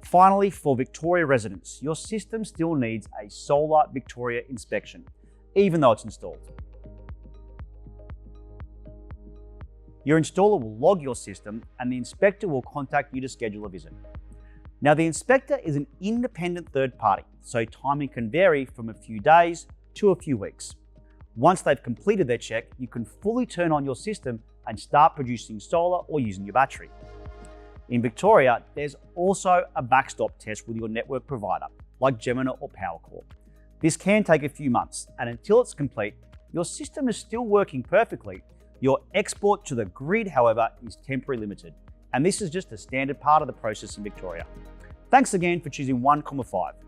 Finally, for Victoria residents, your system still needs a Solar Victoria inspection, even though it's installed. Your installer will log your system and the inspector will contact you to schedule a visit. Now, the inspector is an independent third party, so timing can vary from a few days to a few weeks. Once they've completed their check, you can fully turn on your system and start producing solar or using your battery. In Victoria, there's also a backstop test with your network provider, like Gemini or Powercore. This can take a few months, and until it's complete, your system is still working perfectly. Your export to the grid, however, is temporarily limited, and this is just a standard part of the process in Victoria. Thanks again for choosing 1KOMMA5.